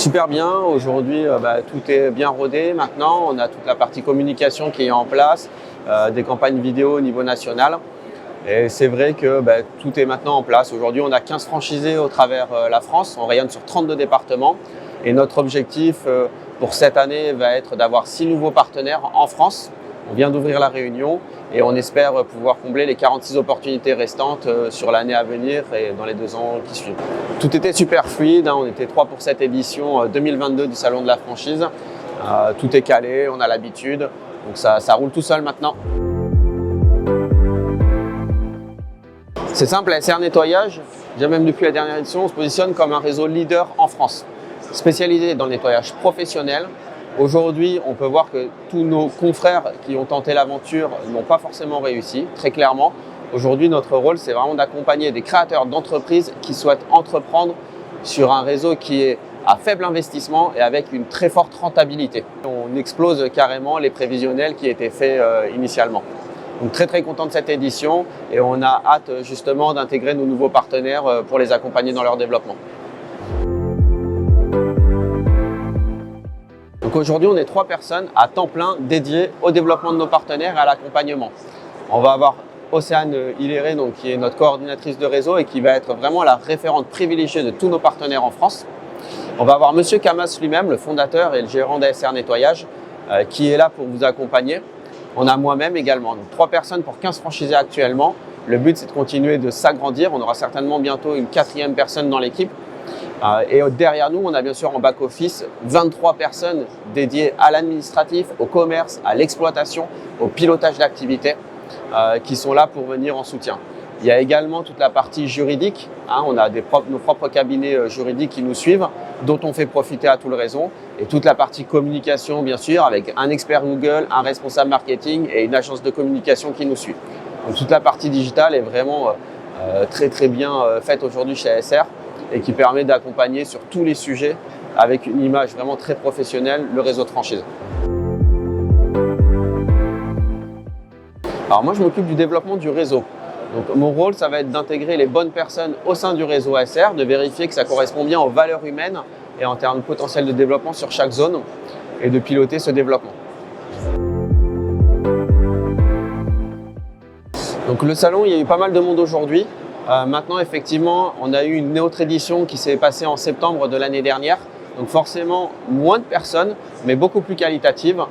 Super bien, aujourd'hui tout est bien rodé maintenant, on a toute la partie communication qui est en place, des campagnes vidéo au niveau national et c'est vrai que tout est maintenant en place. Aujourd'hui on a 15 franchisés au travers la France, on rayonne sur 32 départements et notre objectif pour cette année va être d'avoir 6 nouveaux partenaires en France. On vient d'ouvrir la Réunion et on espère pouvoir combler les 46 opportunités restantes sur l'année à venir et dans les 2 ans qui suivent. Tout était super fluide, on était 3 pour cette édition 2022 du Salon de la franchise. Tout est calé, on a l'habitude, donc ça roule tout seul maintenant. C'est simple, ASR Nettoyage, déjà même depuis la dernière édition, on se positionne comme un réseau leader en France, spécialisé dans le nettoyage professionnel. Aujourd'hui, on peut voir que tous nos confrères qui ont tenté l'aventure n'ont pas forcément réussi, très clairement. Aujourd'hui, notre rôle, c'est vraiment d'accompagner des créateurs d'entreprises qui souhaitent entreprendre sur un réseau qui est à faible investissement et avec une très forte rentabilité. On explose carrément les prévisionnels qui étaient faits initialement. Donc très content de cette édition et on a hâte justement d'intégrer nos nouveaux partenaires pour les accompagner dans leur développement. Donc aujourd'hui, on est 3 personnes à temps plein dédiées au développement de nos partenaires et à l'accompagnement. On va avoir Océane Hiléré, qui est notre coordinatrice de réseau et qui va être vraiment la référente privilégiée de tous nos partenaires en France. On va avoir Monsieur Camas lui-même, le fondateur et le gérant d'ASR Nettoyage, qui est là pour vous accompagner. On a moi-même également, donc 3 personnes pour 15 franchisés actuellement. Le but, c'est de continuer de s'agrandir. On aura certainement bientôt une 4e personne dans l'équipe. Et derrière nous, on a bien sûr en back-office 23 personnes dédiées à l'administratif, au commerce, à l'exploitation, au pilotage d'activités qui sont là pour venir en soutien. Il y a également toute la partie juridique. On a nos propres cabinets juridiques qui nous suivent, dont on fait profiter à tout le réseau. Et toute la partie communication, bien sûr, avec un expert Google, un responsable marketing et une agence de communication qui nous suit. Donc toute la partie digitale est vraiment très bien faite aujourd'hui chez ASR et qui permet d'accompagner sur tous les sujets avec une image vraiment très professionnelle, le réseau de franchise. Alors moi, je m'occupe du développement du réseau. Donc mon rôle, ça va être d'intégrer les bonnes personnes au sein du réseau ASR, de vérifier que ça correspond bien aux valeurs humaines et en termes de potentiel de développement sur chaque zone et de piloter ce développement. Donc le salon, il y a eu pas mal de monde aujourd'hui. Maintenant, effectivement, on a eu une autre édition qui s'est passée en septembre de l'année dernière. Donc forcément, moins de personnes, mais beaucoup plus qualitatives.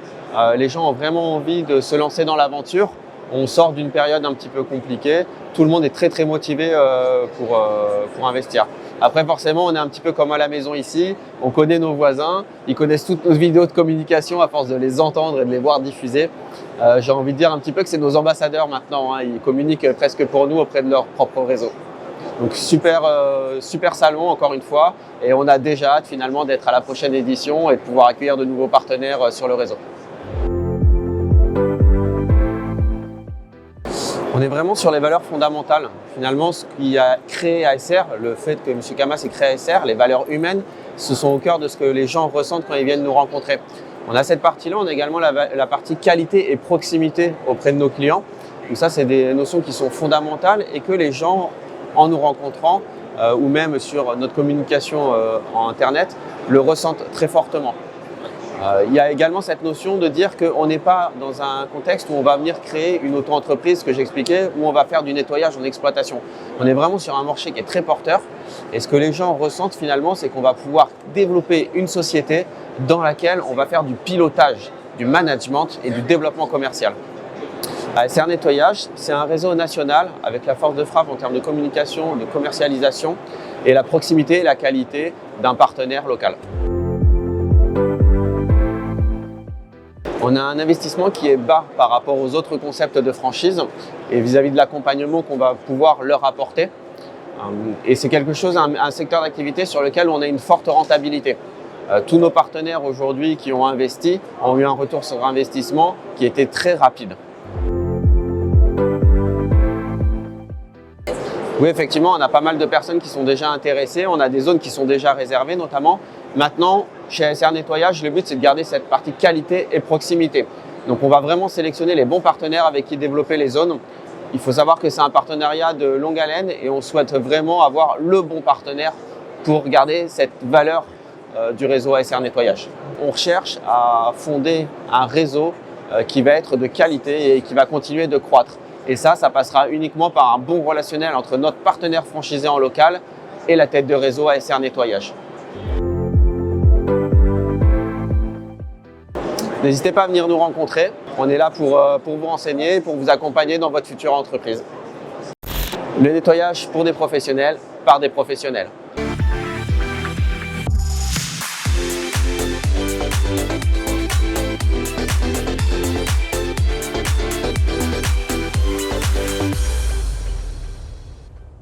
Les gens ont vraiment envie de se lancer dans l'aventure. On sort d'une période un petit peu compliquée. Tout le monde est très motivé pour investir. Après, forcément, on est un petit peu comme à la maison ici. On connaît nos voisins. Ils connaissent toutes nos vidéos de communication à force de les entendre et de les voir diffuser. J'ai envie de dire un petit peu que c'est nos ambassadeurs maintenant. Ils communiquent presque pour nous auprès de leur propre réseau. Donc super salon encore une fois. Et on a déjà hâte finalement d'être à la prochaine édition et de pouvoir accueillir de nouveaux partenaires sur le réseau. On est vraiment sur les valeurs fondamentales. Finalement, ce qui a créé ASR, le fait que M. Camas ait créé ASR, les valeurs humaines, ce sont au cœur de ce que les gens ressentent quand ils viennent nous rencontrer. On a cette partie-là, on a également la partie qualité et proximité auprès de nos clients. Donc ça, c'est des notions qui sont fondamentales et que les gens, en nous rencontrant ou même sur notre communication en Internet, le ressentent très fortement. Il y a également cette notion de dire qu'on n'est pas dans un contexte où on va venir créer une auto-entreprise que j'expliquais, où on va faire du nettoyage en exploitation. On est vraiment sur un marché qui est très porteur et ce que les gens ressentent finalement, c'est qu'on va pouvoir développer une société dans laquelle on va faire du pilotage, du management et du développement commercial. ASR Nettoyage, c'est un réseau national avec la force de frappe en termes de communication, de commercialisation et la proximité et la qualité d'un partenaire local. On a un investissement qui est bas par rapport aux autres concepts de franchise et vis-à-vis de l'accompagnement qu'on va pouvoir leur apporter. Et c'est quelque chose, un secteur d'activité sur lequel on a une forte rentabilité. Tous nos partenaires aujourd'hui qui ont investi ont eu un retour sur investissement qui était très rapide. Oui, effectivement, on a pas mal de personnes qui sont déjà intéressées. On a des zones qui sont déjà réservées notamment. Maintenant, chez ASR Nettoyage, le but, c'est de garder cette partie qualité et proximité. Donc, on va vraiment sélectionner les bons partenaires avec qui développer les zones. Il faut savoir que c'est un partenariat de longue haleine et on souhaite vraiment avoir le bon partenaire pour garder cette valeur du réseau ASR Nettoyage. On recherche à fonder un réseau qui va être de qualité et qui va continuer de croître. Et ça passera uniquement par un bon relationnel entre notre partenaire franchisé en local et la tête de réseau ASR Nettoyage. N'hésitez pas à venir nous rencontrer. On est là pour vous renseigner, pour vous accompagner dans votre future entreprise. Le nettoyage pour des professionnels, par des professionnels.